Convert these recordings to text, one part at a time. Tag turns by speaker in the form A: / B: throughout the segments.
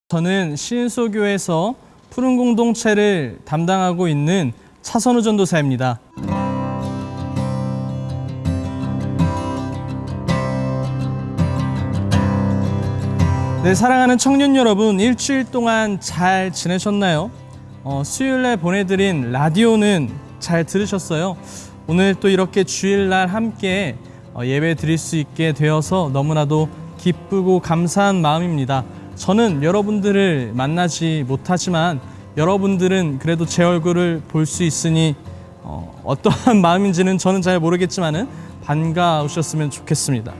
A: 저는 신소교에서 푸른 공동체를 담당하고 있는 차선우 전도사입니다. 네, 사랑하는 청년 여러분, 일주일 동안 잘 지내셨나요? 수요일에 보내드린 라디오는 잘 들으셨어요? 오늘 또 이렇게 주일날 함께 예배 드릴 수 있게 되어서 너무나도 기쁘고 감사한 마음입니다. 저는 여러분들을 만나지 못하지만 여러분들은 그래도 제 얼굴을 볼 수 있으니 어떠한 마음인지는 저는 잘 모르겠지만은 반가우셨으면 좋겠습니다.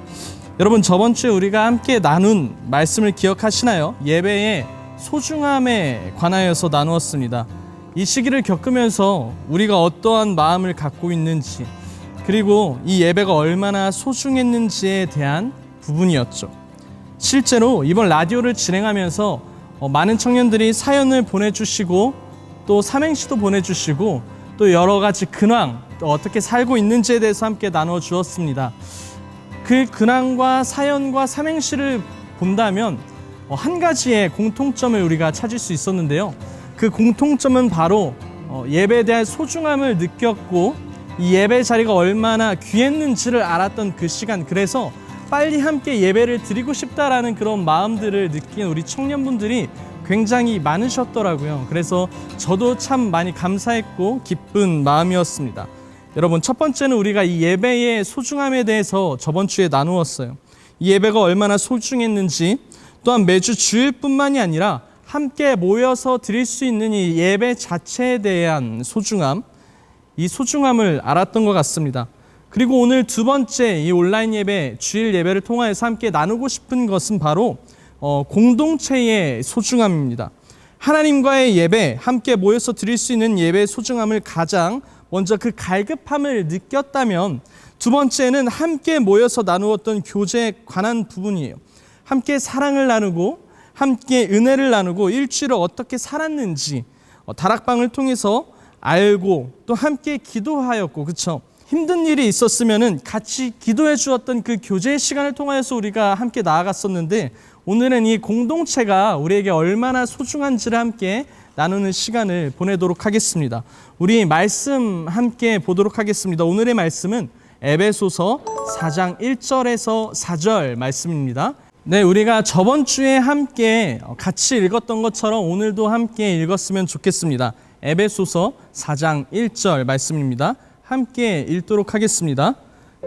A: 여러분, 저번 주에 우리가 함께 나눈 말씀을 기억하시나요? 예배의 소중함에 관하여서 나누었습니다. 이 시기를 겪으면서 우리가 어떠한 마음을 갖고 있는지, 그리고 이 예배가 얼마나 소중했는지에 대한 부분이었죠. 실제로 이번 라디오를 진행하면서 많은 청년들이 사연을 보내주시고 또 삼행시도 보내주시고 또 여러 가지 근황, 또 어떻게 살고 있는지에 대해서 함께 나눠 주었습니다. 그 근황과 사연과 삼행시를 본다면 한 가지의 공통점을 우리가 찾을 수 있었는데요. 그 공통점은 바로 예배에 대한 소중함을 느꼈고 이 예배 자리가 얼마나 귀했는지를 알았던 그 시간, 그래서 빨리 함께 예배를 드리고 싶다라는 그런 마음들을 느낀 우리 청년분들이 굉장히 많으셨더라고요. 그래서 저도 참 많이 감사했고 기쁜 마음이었습니다. 여러분, 첫 번째는 우리가 이 예배의 소중함에 대해서 저번 주에 나누었어요. 이 예배가 얼마나 소중했는지, 또한 매주 주일뿐만이 아니라 함께 모여서 드릴 수 있는 이 예배 자체에 대한 소중함, 이 소중함을 알았던 것 같습니다. 그리고 오늘 두 번째 이 온라인 예배, 주일 예배를 통하여서 함께 나누고 싶은 것은 바로 공동체의 소중함입니다. 하나님과의 예배, 함께 모여서 드릴 수 있는 예배의 소중함을 가장 먼저 그 갈급함을 느꼈다면, 두 번째는 함께 모여서 나누었던 교제에 관한 부분이에요. 함께 사랑을 나누고 함께 은혜를 나누고 일주일을 어떻게 살았는지 다락방을 통해서 알고 또 함께 기도하였고, 그렇죠? 힘든 일이 있었으면은 같이 기도해 주었던 그 교제의 시간을 통하여서 우리가 함께 나아갔었는데, 오늘은 이 공동체가 우리에게 얼마나 소중한지를 함께 나누는 시간을 보내도록 하겠습니다. 우리 말씀 함께 보도록 하겠습니다. 오늘의 말씀은 에베소서 4장 1절에서 4절 말씀입니다. 네, 우리가 저번 주에 함께 같이 읽었던 것처럼 오늘도 함께 읽었으면 좋겠습니다. 에베소서 4장 1절 말씀입니다. 함께 읽도록 하겠습니다.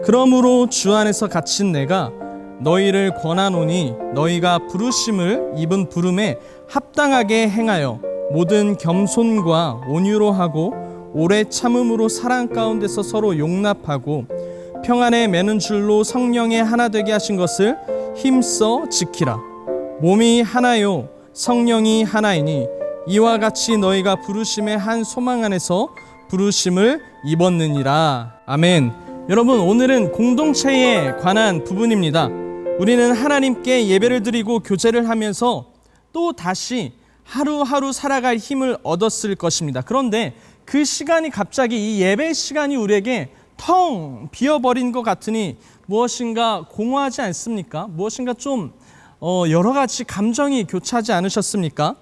A: 그러므로 주 안에서 갇힌 내가 너희를 권하노니 너희가 부르심을 입은 부름에 합당하게 행하여 모든 겸손과 온유로 하고 오래 참음으로 사랑 가운데서 서로 용납하고 평안에 매는 줄로 성령의 하나 되게 하신 것을 힘써 지키라. 몸이 하나요 성령이 하나이니 이와 같이 너희가 부르심의 한 소망 안에서 부르심을 입었느니라. 아멘. 여러분, 오늘은 공동체에 관한 부분입니다. 우리는 하나님께 예배를 드리고 교제를 하면서 또 다시 하루하루 살아갈 힘을 얻었을 것입니다. 그런데 그 시간이 갑자기 이 예배 시간이 우리에게 텅 비어버린 것 같으니 무엇인가 공허하지 않습니까? 무엇인가 좀 여러 가지 감정이 교차하지 않으셨습니까?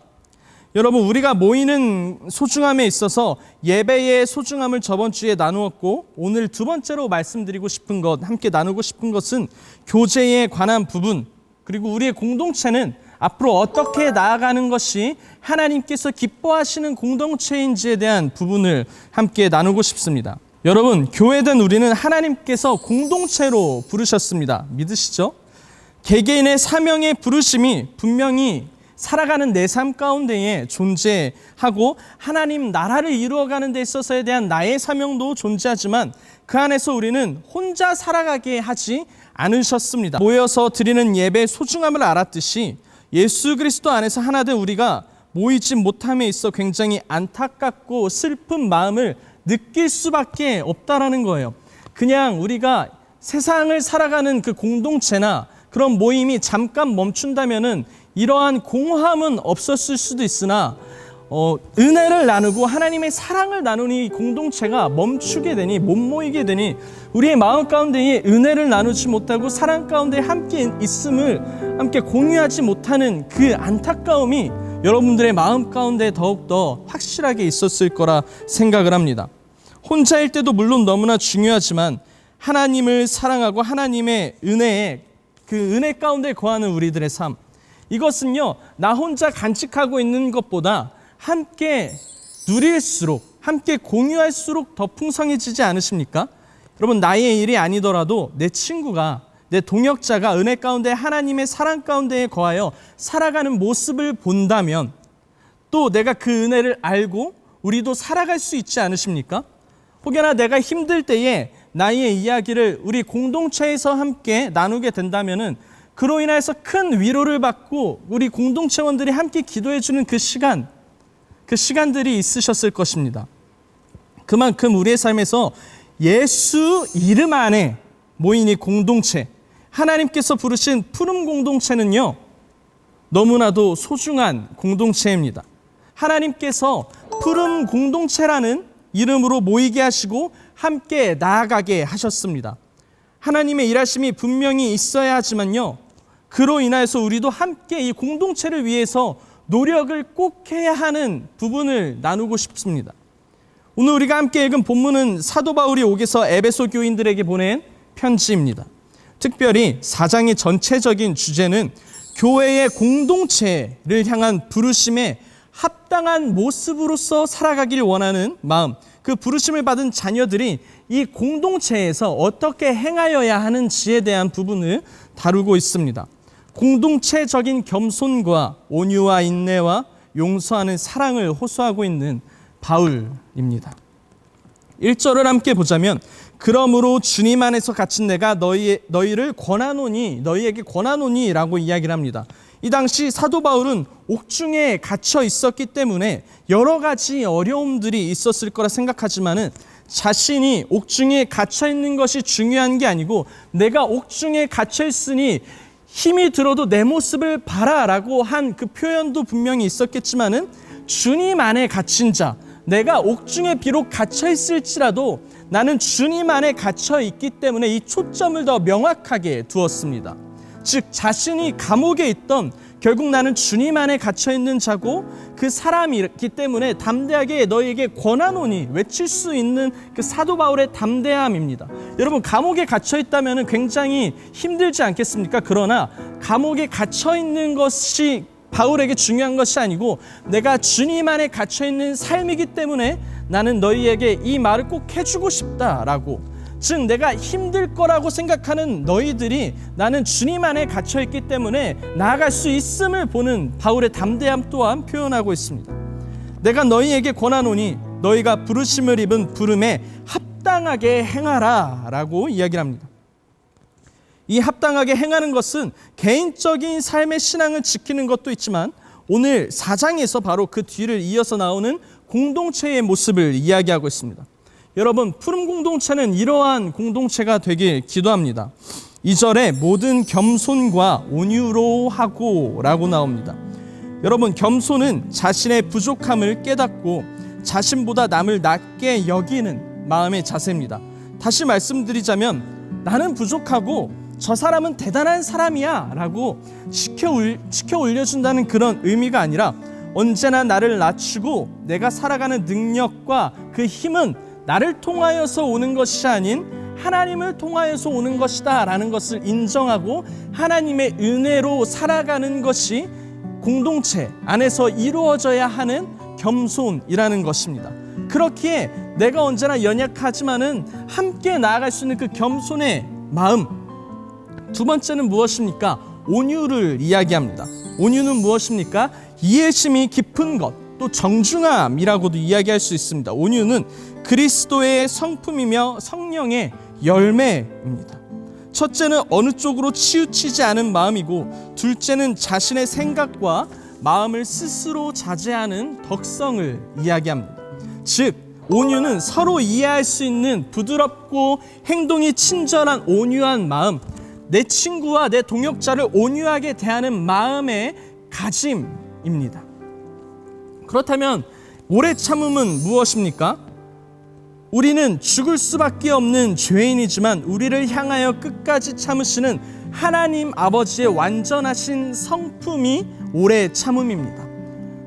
A: 여러분, 우리가 모이는 소중함에 있어서 예배의 소중함을 저번 주에 나누었고, 오늘 두 번째로 말씀드리고 싶은 것, 함께 나누고 싶은 것은 교제에 관한 부분, 그리고 우리의 공동체는 앞으로 어떻게 나아가는 것이 하나님께서 기뻐하시는 공동체인지에 대한 부분을 함께 나누고 싶습니다. 여러분, 교회된 우리는 하나님께서 공동체로 부르셨습니다. 믿으시죠? 개개인의 사명의 부르심이 분명히 살아가는 내 삶 가운데에 존재하고 하나님 나라를 이루어가는 데 있어서에 대한 나의 사명도 존재하지만 그 안에서 우리는 혼자 살아가게 하지 않으셨습니다. 모여서 드리는 예배의 소중함을 알았듯이 예수 그리스도 안에서 하나 된 우리가 모이지 못함에 있어 굉장히 안타깝고 슬픈 마음을 느낄 수밖에 없다라는 거예요. 그냥 우리가 세상을 살아가는 그 공동체나 그런 모임이 잠깐 멈춘다면은 이러한 공허함은 없었을 수도 있으나 은혜를 나누고 하나님의 사랑을 나누니 이 공동체가 멈추게 되니, 못 모이게 되니, 우리의 마음 가운데에 은혜를 나누지 못하고 사랑 가운데 함께 있음을 함께 공유하지 못하는 그 안타까움이 여러분들의 마음 가운데 더욱더 확실하게 있었을 거라 생각을 합니다. 혼자일 때도 물론 너무나 중요하지만 하나님을 사랑하고 하나님의 은혜에, 그 은혜 가운데 거하는 우리들의 삶, 이것은요, 나 혼자 간직하고 있는 것보다 함께 누릴수록, 함께 공유할수록 더 풍성해지지 않으십니까? 여러분, 나의 일이 아니더라도 내 친구가, 내 동역자가 은혜 가운데 하나님의 사랑 가운데에 거하여 살아가는 모습을 본다면 또 내가 그 은혜를 알고 우리도 살아갈 수 있지 않으십니까? 혹여나 내가 힘들 때에 나의 이야기를 우리 공동체에서 함께 나누게 된다면은 그로 인해서 큰 위로를 받고 우리 공동체원들이 함께 기도해 주는 그 시간들이 있으셨을 것입니다. 그만큼 우리의 삶에서 예수 이름 안에 모인 이 공동체, 하나님께서 부르신 푸른 공동체는요, 너무나도 소중한 공동체입니다. 하나님께서 푸른 공동체라는 이름으로 모이게 하시고 함께 나아가게 하셨습니다. 하나님의 일하심이 분명히 있어야 하지만요, 그로 인하여서 우리도 함께 이 공동체를 위해서 노력을 꼭 해야 하는 부분을 나누고 싶습니다. 오늘 우리가 함께 읽은 본문은 사도 바울이 옥에서 에베소 교인들에게 보낸 편지입니다. 특별히 4장의 전체적인 주제는 교회의 공동체를 향한 부르심에 합당한 모습으로서 살아가길 원하는 마음, 그 부르심을 받은 자녀들이 이 공동체에서 어떻게 행하여야 하는지에 대한 부분을 다루고 있습니다. 공동체적인 겸손과 온유와 인내와 용서하는 사랑을 호소하고 있는 바울입니다. 1절을 함께 보자면, 그러므로 주님 안에서 갇힌 내가 너희에게 권하노니 라고 이야기를 합니다. 이 당시 사도 바울은 옥중에 갇혀 있었기 때문에 여러 가지 어려움들이 있었을 거라 생각하지만은 자신이 옥중에 갇혀 있는 것이 중요한 게 아니고, 내가 옥중에 갇혀 있으니 힘이 들어도 내 모습을 봐라라고 한 그 표현도 분명히 있었겠지만은, 주님 안에 갇힌 자, 내가 옥중에 비록 갇혀 있을지라도 나는 주님 안에 갇혀 있기 때문에 이 초점을 더 명확하게 두었습니다. 즉, 자신이 감옥에 있던, 결국 나는 주님 안에 갇혀 있는 자고 그 사람이기 때문에 담대하게 너희에게 권하노니 외칠 수 있는 그 사도 바울의 담대함입니다. 여러분, 감옥에 갇혀 있다면 굉장히 힘들지 않겠습니까? 그러나 감옥에 갇혀 있는 것이 바울에게 중요한 것이 아니고, 내가 주님 안에 갇혀 있는 삶이기 때문에 나는 너희에게 이 말을 꼭 해주고 싶다라고, 즉 내가 힘들 거라고 생각하는 너희들이 나는 주님 안에 갇혀 있기 때문에 나아갈 수 있음을 보는 바울의 담대함 또한 표현하고 있습니다. 내가 너희에게 권하노니 너희가 부르심을 입은 부름에 합당하게 행하라 라고 이야기를 합니다. 이 합당하게 행하는 것은 개인적인 삶의 신앙을 지키는 것도 있지만, 오늘 4장에서 바로 그 뒤를 이어서 나오는 공동체의 모습을 이야기하고 있습니다. 여러분, 푸른 공동체는 이러한 공동체가 되길 기도합니다. 2절에 모든 겸손과 온유로 하고 라고 나옵니다. 여러분, 겸손은 자신의 부족함을 깨닫고 자신보다 남을 낮게 여기는 마음의 자세입니다. 다시 말씀드리자면, 나는 부족하고 저 사람은 대단한 사람이야 라고 지켜 올려준다는 그런 의미가 아니라, 언제나 나를 낮추고 내가 살아가는 능력과 그 힘은 나를 통하여서 오는 것이 아닌 하나님을 통하여서 오는 것이다 라는 것을 인정하고 하나님의 은혜로 살아가는 것이 공동체 안에서 이루어져야 하는 겸손이라는 것입니다. 그렇기에 내가 언제나 연약하지만은 함께 나아갈 수 있는 그 겸손의 마음. 두 번째는 무엇입니까? 온유를 이야기합니다. 온유는 무엇입니까? 이해심이 깊은 것, 또 정중함이라고도 이야기할 수 있습니다. 온유는 그리스도의 성품이며 성령의 열매입니다. 첫째는 어느 쪽으로 치우치지 않은 마음이고, 둘째는 자신의 생각과 마음을 스스로 자제하는 덕성을 이야기합니다. 즉, 온유는 서로 이해할 수 있는 부드럽고 행동이 친절한 온유한 마음, 내 친구와 내 동역자를 온유하게 대하는 마음의 가짐입니다. 그렇다면 오래 참음은 무엇입니까? 우리는 죽을 수밖에 없는 죄인이지만 우리를 향하여 끝까지 참으시는 하나님 아버지의 완전하신 성품이 오래 참음입니다.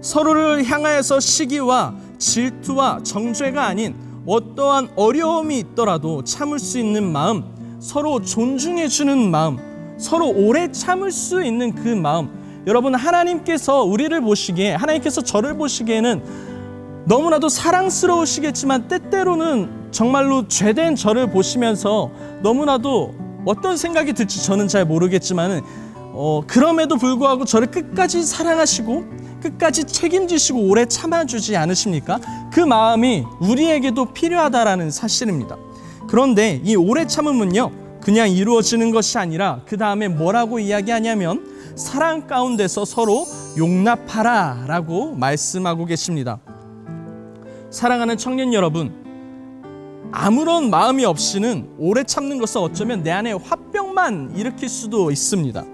A: 서로를 향하여서 시기와 질투와 정죄가 아닌 어떠한 어려움이 있더라도 참을 수 있는 마음, 서로 존중해 주는 마음, 서로 오래 참을 수 있는 그 마음. 여러분, 하나님께서 우리를 보시기에, 하나님께서 저를 보시기에는 너무나도 사랑스러우시겠지만 때때로는 정말로 죄된 저를 보시면서 너무나도 어떤 생각이 들지 저는 잘 모르겠지만 그럼에도 불구하고 저를 끝까지 사랑하시고 끝까지 책임지시고 오래 참아주지 않으십니까? 그 마음이 우리에게도 필요하다라는 사실입니다. 그런데 이 오래 참음은요, 그냥 이루어지는 것이 아니라 그 다음에 뭐라고 이야기하냐면 사랑 가운데서 서로 용납하라 라고 말씀하고 계십니다. 사랑하는 청년 여러분, 아무런 마음이 없이는 오래 참는 것은 어쩌면 내 안에 화병만 일으킬 수도 있습니다.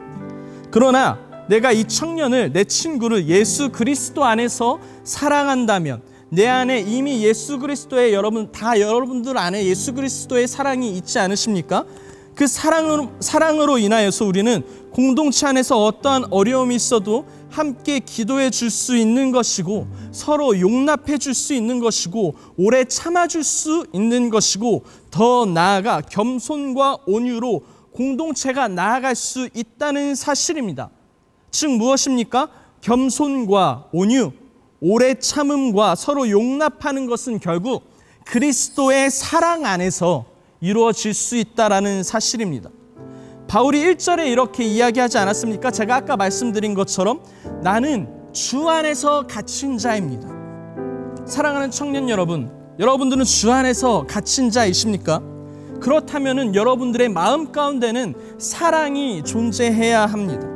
A: 그러나 내가 이 청년을, 내 친구를 예수 그리스도 안에서 사랑한다면, 내 안에 이미 예수 그리스도의 여러분들 안에 예수 그리스도의 사랑이 있지 않으십니까? 그 사랑으로 인하여서 우리는 공동체 안에서 어떠한 어려움이 있어도 함께 기도해 줄 수 있는 것이고, 서로 용납해 줄 수 있는 것이고, 오래 참아줄 수 있는 것이고, 더 나아가 겸손과 온유로 공동체가 나아갈 수 있다는 사실입니다. 즉 무엇입니까? 겸손과 온유, 오래 참음과 서로 용납하는 것은 결국 그리스도의 사랑 안에서 이루어질 수 있다라는 사실입니다. 바울이 1절에 이렇게 이야기하지 않았습니까? 제가 아까 말씀드린 것처럼 나는 주 안에서 갇힌 자입니다. 사랑하는 청년 여러분, 여러분들은 주 안에서 갇힌 자이십니까? 그렇다면 여러분들의 마음 가운데는 사랑이 존재해야 합니다.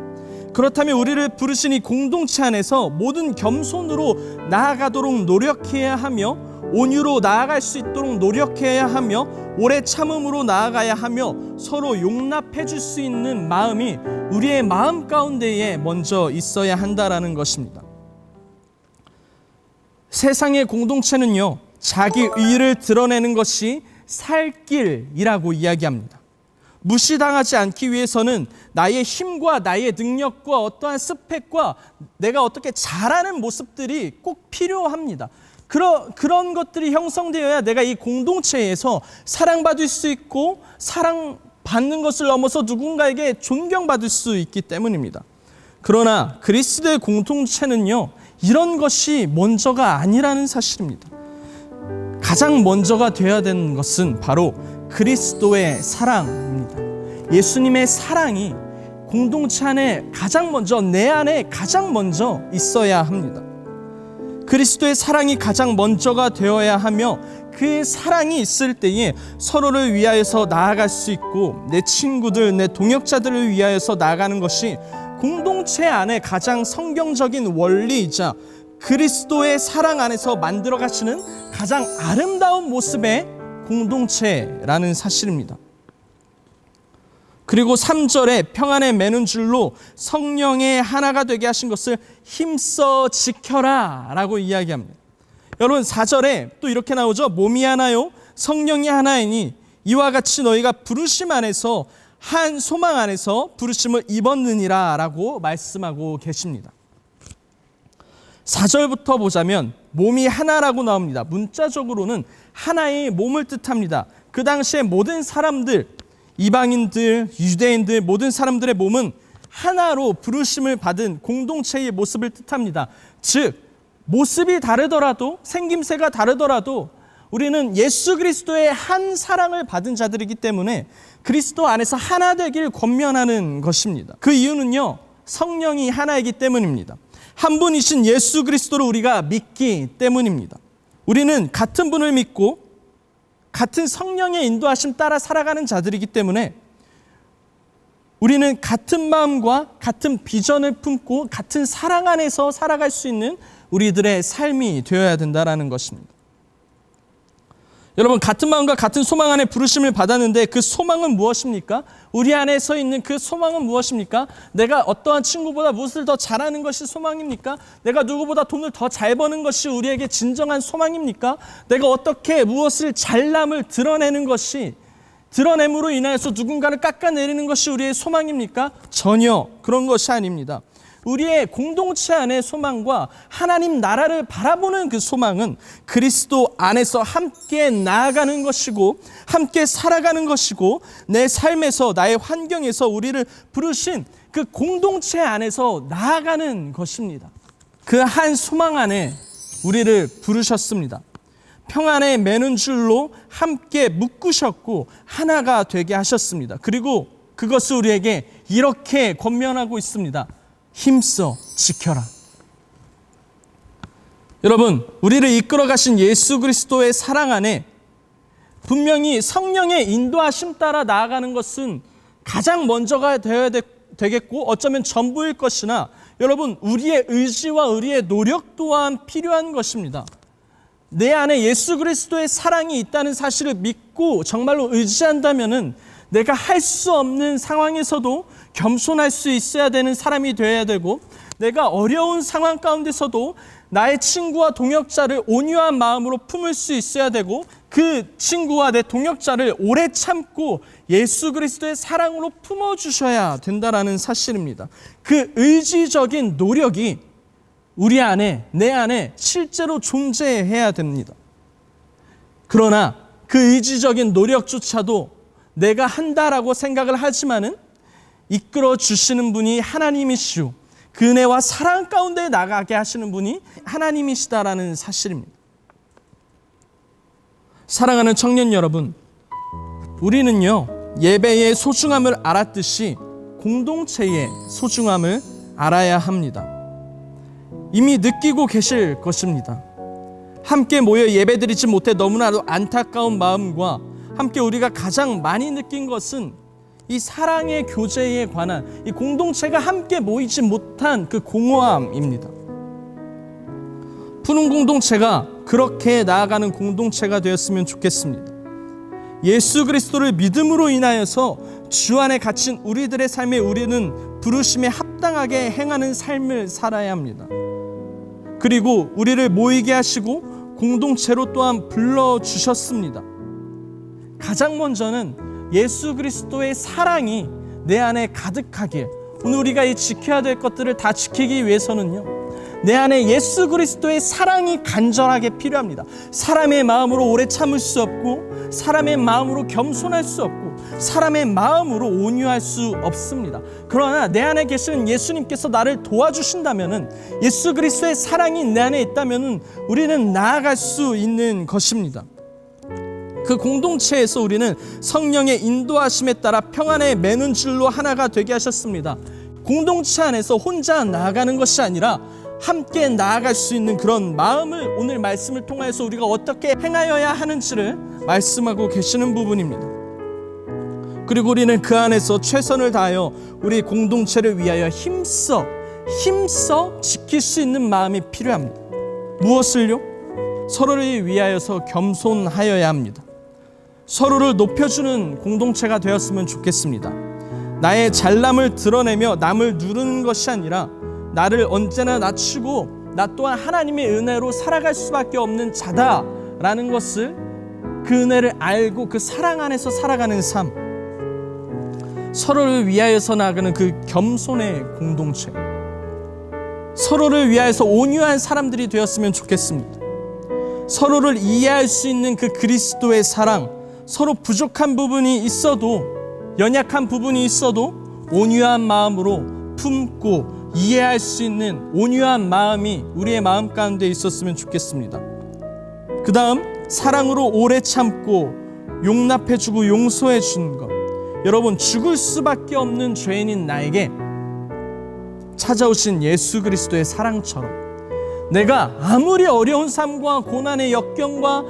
A: 그렇다면 우리를 부르신 이 공동체 안에서 모든 겸손으로 나아가도록 노력해야 하며, 온유로 나아갈 수 있도록 노력해야 하며, 오래 참음으로 나아가야 하며, 서로 용납해 줄 수 있는 마음이 우리의 마음 가운데에 먼저 있어야 한다라는 것입니다. 세상의 공동체는요, 자기 의의를 드러내는 것이 살 길이라고 이야기합니다. 무시당하지 않기 위해서는 나의 힘과 나의 능력과 어떠한 스펙과 내가 어떻게 잘하는 모습들이 꼭 필요합니다. 그런 것들이 형성되어야 내가 이 공동체에서 사랑받을 수 있고, 사랑받는 것을 넘어서 누군가에게 존경받을 수 있기 때문입니다. 그러나 그리스도의 공동체는요, 이런 것이 먼저가 아니라는 사실입니다. 가장 먼저가 되어야 되는 것은 바로 그리스도의 사랑입니다. 예수님의 사랑이 공동체 안에 가장 먼저, 내 안에 가장 먼저 있어야 합니다. 그리스도의 사랑이 가장 먼저가 되어야 하며, 그 사랑이 있을 때에 서로를 위하여서 나아갈 수 있고, 내 친구들, 내 동역자들을 위하여서 나아가는 것이 공동체 안에 가장 성경적인 원리이자 그리스도의 사랑 안에서 만들어 가시는 가장 아름다운 모습의 공동체라는 사실입니다. 그리고 3절에 평안에 매는 줄로 성령의 하나가 되게 하신 것을 힘써 지켜라 라고 이야기합니다. 여러분, 4절에 또 이렇게 나오죠. 몸이 하나요 성령이 하나이니 이와 같이 너희가 부르심 안에서 한 소망 안에서 부르심을 입었느니라 라고 말씀하고 계십니다. 4절부터 보자면 몸이 하나라고 나옵니다. 문자적으로는 하나의 몸을 뜻합니다. 그 당시에 모든 사람들, 이방인들, 유대인들, 모든 사람들의 몸은 하나로 부르심을 받은 공동체의 모습을 뜻합니다. 즉 모습이 다르더라도, 생김새가 다르더라도 우리는 예수 그리스도의 한 사랑을 받은 자들이기 때문에 그리스도 안에서 하나 되길 권면하는 것입니다. 그 이유는요, 성령이 하나이기 때문입니다. 한 분이신 예수 그리스도를 우리가 믿기 때문입니다. 우리는 같은 분을 믿고 같은 성령의 인도하심 따라 살아가는 자들이기 때문에 우리는 같은 마음과 같은 비전을 품고 같은 사랑 안에서 살아갈 수 있는 우리들의 삶이 되어야 된다는 것입니다. 여러분, 같은 마음과 같은 소망 안에 부르심을 받았는데 그 소망은 무엇입니까? 우리 안에 서 있는 그 소망은 무엇입니까? 내가 어떠한 친구보다 무엇을 더 잘하는 것이 소망입니까? 내가 누구보다 돈을 더 잘 버는 것이 우리에게 진정한 소망입니까? 내가 어떻게 무엇을 잘남을 드러내는 것이, 드러냄으로 인하여서 누군가를 깎아내리는 것이 우리의 소망입니까? 전혀 그런 것이 아닙니다. 우리의 공동체 안의 소망과 하나님 나라를 바라보는 그 소망은 그리스도 안에서 함께 나아가는 것이고 함께 살아가는 것이고 내 삶에서 나의 환경에서 우리를 부르신 그 공동체 안에서 나아가는 것입니다. 그 한 소망 안에 우리를 부르셨습니다. 평안에 매는 줄로 함께 묶으셨고 하나가 되게 하셨습니다. 그리고 그것을 우리에게 이렇게 권면하고 있습니다. 힘써 지켜라. 여러분, 우리를 이끌어 가신 예수 그리스도의 사랑 안에 분명히 성령의 인도하심 따라 나아가는 것은 가장 먼저가 되어야 되겠고 어쩌면 전부일 것이나 여러분, 우리의 의지와 우리의 노력 또한 필요한 것입니다. 내 안에 예수 그리스도의 사랑이 있다는 사실을 믿고 정말로 의지한다면은 내가 할 수 없는 상황에서도 겸손할 수 있어야 되는 사람이 되어야 되고, 내가 어려운 상황 가운데서도 나의 친구와 동역자를 온유한 마음으로 품을 수 있어야 되고, 그 친구와 내 동역자를 오래 참고 예수 그리스도의 사랑으로 품어주셔야 된다라는 사실입니다. 그 의지적인 노력이 우리 안에, 내 안에 실제로 존재해야 됩니다. 그러나 그 의지적인 노력조차도 내가 한다라고 생각을 하지만은 이끌어 주시는 분이 하나님이시오, 그 은혜와 사랑 가운데 나가게 하시는 분이 하나님이시다라는 사실입니다. 사랑하는 청년 여러분, 우리는요, 예배의 소중함을 알았듯이 공동체의 소중함을 알아야 합니다. 이미 느끼고 계실 것입니다. 함께 모여 예배드리지 못해 너무나도 안타까운 마음과 함께 우리가 가장 많이 느낀 것은 이 사랑의 교제에 관한 이 공동체가 함께 모이지 못한 그 공허함입니다. 푸른 공동체가 그렇게 나아가는 공동체가 되었으면 좋겠습니다. 예수 그리스도를 믿음으로 인하여서 주 안에 갇힌 우리들의 삶에 우리는 부르심에 합당하게 행하는 삶을 살아야 합니다. 그리고 우리를 모이게 하시고 공동체로 또한 불러주셨습니다. 가장 먼저는 예수 그리스도의 사랑이 내 안에 가득하길, 오늘 우리가 이 지켜야 될 것들을 다 지키기 위해서는요, 내 안에 예수 그리스도의 사랑이 간절하게 필요합니다. 사람의 마음으로 오래 참을 수 없고, 사람의 마음으로 겸손할 수 없고, 사람의 마음으로 온유할 수 없습니다. 그러나 내 안에 계시는 예수님께서 나를 도와주신다면은, 예수 그리스도의 사랑이 내 안에 있다면은 우리는 나아갈 수 있는 것입니다. 그 공동체에서 우리는 성령의 인도하심에 따라 평안에 매는 줄로 하나가 되게 하셨습니다. 공동체 안에서 혼자 나아가는 것이 아니라 함께 나아갈 수 있는 그런 마음을 오늘 말씀을 통해서 우리가 어떻게 행하여야 하는지를 말씀하고 계시는 부분입니다. 그리고 우리는 그 안에서 최선을 다하여 우리 공동체를 위하여 힘써 지킬 수 있는 마음이 필요합니다. 무엇을요? 서로를 위하여서 겸손하여야 합니다. 서로를 높여주는 공동체가 되었으면 좋겠습니다. 나의 잘남을 드러내며 남을 누르는 것이 아니라 나를 언제나 낮추고 나 또한 하나님의 은혜로 살아갈 수밖에 없는 자다라는 것을, 그 은혜를 알고 그 사랑 안에서 살아가는 삶, 서로를 위하여서 나아가는 그 겸손의 공동체, 서로를 위하여서 온유한 사람들이 되었으면 좋겠습니다. 서로를 이해할 수 있는 그 그리스도의 사랑, 서로 부족한 부분이 있어도, 연약한 부분이 있어도 온유한 마음으로 품고 이해할 수 있는 온유한 마음이 우리의 마음 가운데 있었으면 좋겠습니다. 그 다음, 사랑으로 오래 참고 용납해주고 용서해주는 것. 여러분, 죽을 수밖에 없는 죄인인 나에게 찾아오신 예수 그리스도의 사랑처럼 내가 아무리 어려운 삶과 고난의 역경과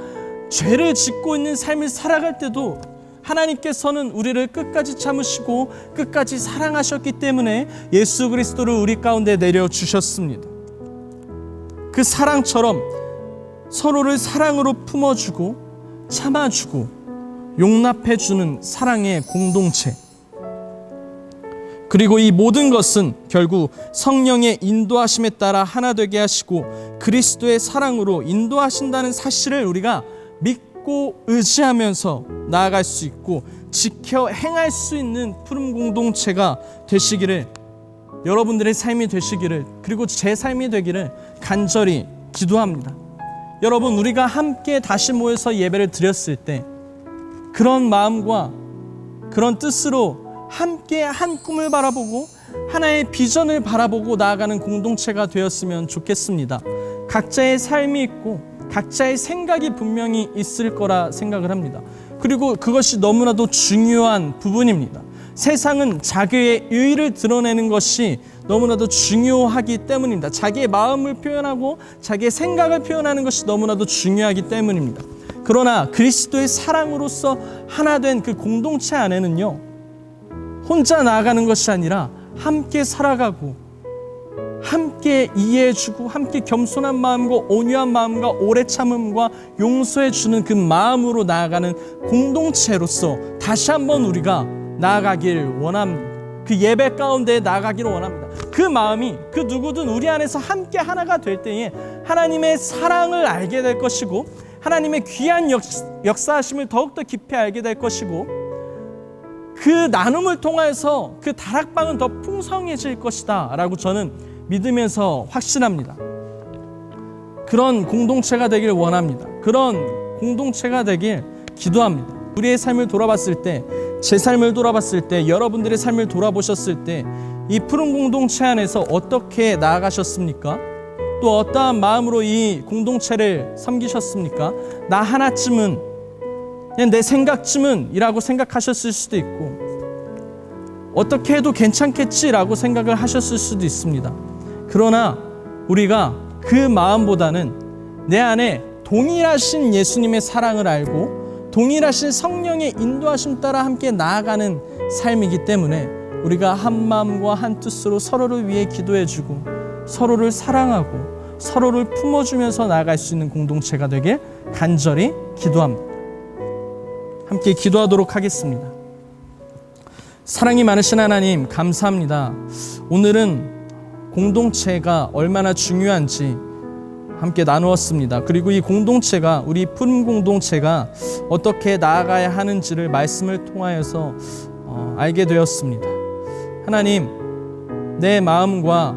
A: 죄를 짓고 있는 삶을 살아갈 때도 하나님께서는 우리를 끝까지 참으시고 끝까지 사랑하셨기 때문에 예수 그리스도를 우리 가운데 내려주셨습니다. 그 사랑처럼 서로를 사랑으로 품어주고 참아주고 용납해주는 사랑의 공동체. 그리고 이 모든 것은 결국 성령의 인도하심에 따라 하나 되게 하시고 그리스도의 사랑으로 인도하신다는 사실을 우리가 믿고 의지하면서 나아갈 수 있고 지켜 행할 수 있는 푸른 공동체가 되시기를, 여러분들의 삶이 되시기를, 그리고 제 삶이 되기를 간절히 기도합니다. 여러분, 우리가 함께 다시 모여서 예배를 드렸을 때 그런 마음과 그런 뜻으로 함께 한 꿈을 바라보고 하나의 비전을 바라보고 나아가는 공동체가 되었으면 좋겠습니다. 각자의 삶이 있고 각자의 생각이 분명히 있을 거라 생각을 합니다. 그리고 그것이 너무나도 중요한 부분입니다. 세상은 자기의 의의를 드러내는 것이 너무나도 중요하기 때문입니다. 자기의 마음을 표현하고 자기의 생각을 표현하는 것이 너무나도 중요하기 때문입니다. 그러나 그리스도의 사랑으로서 하나 된 그 공동체 안에는요, 혼자 나아가는 것이 아니라 함께 살아가고 함께 이해해주고 함께 겸손한 마음과 온유한 마음과 오래 참음과 용서해주는 그 마음으로 나아가는 공동체로서 다시 한번 우리가 나아가길 원합니다. 그 예배 가운데 나아가기를 원합니다. 그 마음이 그 누구든 우리 안에서 함께 하나가 될 때에 하나님의 사랑을 알게 될 것이고 하나님의 귀한 역사하심을 더욱더 깊이 알게 될 것이고 그 나눔을 통해서 그 다락방은 더 풍성해질 것이다 라고 저는 믿으면서 확신합니다. 그런 공동체가 되길 원합니다. 그런 공동체가 되길 기도합니다. 우리의 삶을 돌아봤을 때, 제 삶을 돌아봤을 때, 여러분들의 삶을 돌아보셨을 때 이 푸른 공동체 안에서 어떻게 나아가셨습니까? 또 어떠한 마음으로 이 공동체를 섬기셨습니까? 나 하나쯤은, 그냥 내 생각쯤은 이라고 생각하셨을 수도 있고 어떻게 해도 괜찮겠지라고 생각을 하셨을 수도 있습니다. 그러나 우리가 그 마음보다는 내 안에 동일하신 예수님의 사랑을 알고 동일하신 성령의 인도하심 따라 함께 나아가는 삶이기 때문에 우리가 한 마음과 한 뜻으로 서로를 위해 기도해주고 서로를 사랑하고 서로를 품어주면서 나아갈 수 있는 공동체가 되길 간절히 기도합니다. 함께 기도하도록 하겠습니다. 사랑이 많으신 하나님, 감사합니다. 오늘은 공동체가 얼마나 중요한지 함께 나누었습니다. 그리고 이 공동체가, 우리 푸른 공동체가 어떻게 나아가야 하는지를 말씀을 통하여서 알게 되었습니다. 하나님, 내 마음과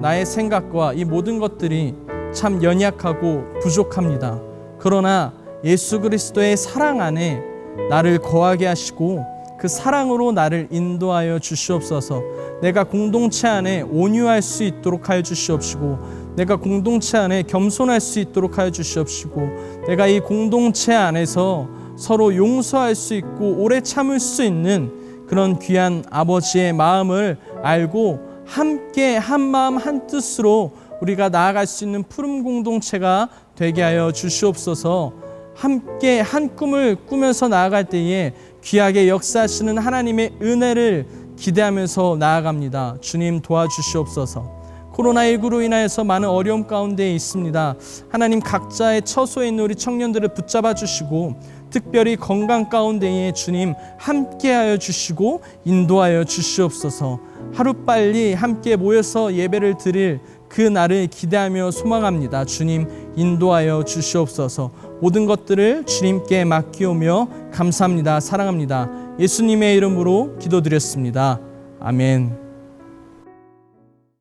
A: 나의 생각과 이 모든 것들이 참 연약하고 부족합니다. 그러나 예수 그리스도의 사랑 안에 나를 거하게 하시고 그 사랑으로 나를 인도하여 주시옵소서. 내가 공동체 안에 온유할 수 있도록 하여 주시옵시고 내가 공동체 안에 겸손할 수 있도록 하여 주시옵시고 내가 이 공동체 안에서 서로 용서할 수 있고 오래 참을 수 있는 그런 귀한 아버지의 마음을 알고 함께 한 마음 한 뜻으로 우리가 나아갈 수 있는 푸른 공동체가 되게 하여 주시옵소서. 함께 한 꿈을 꾸면서 나아갈 때에 귀하게 역사하시는 하나님의 은혜를 기대하면서 나아갑니다. 주님 도와주시옵소서. 코로나19로 인하여서 많은 어려움 가운데 있습니다. 하나님, 각자의 처소에 있는 우리 청년들을 붙잡아 주시고 특별히 건강 가운데에 주님 함께하여 주시고 인도하여 주시옵소서. 하루빨리 함께 모여서 예배를 드릴 그 날을 기대하며 소망합니다. 주님 인도하여 주시옵소서. 모든 것들을 주님께 맡기오며 감사합니다. 사랑합니다. 예수님의 이름으로 기도드렸습니다. 아멘.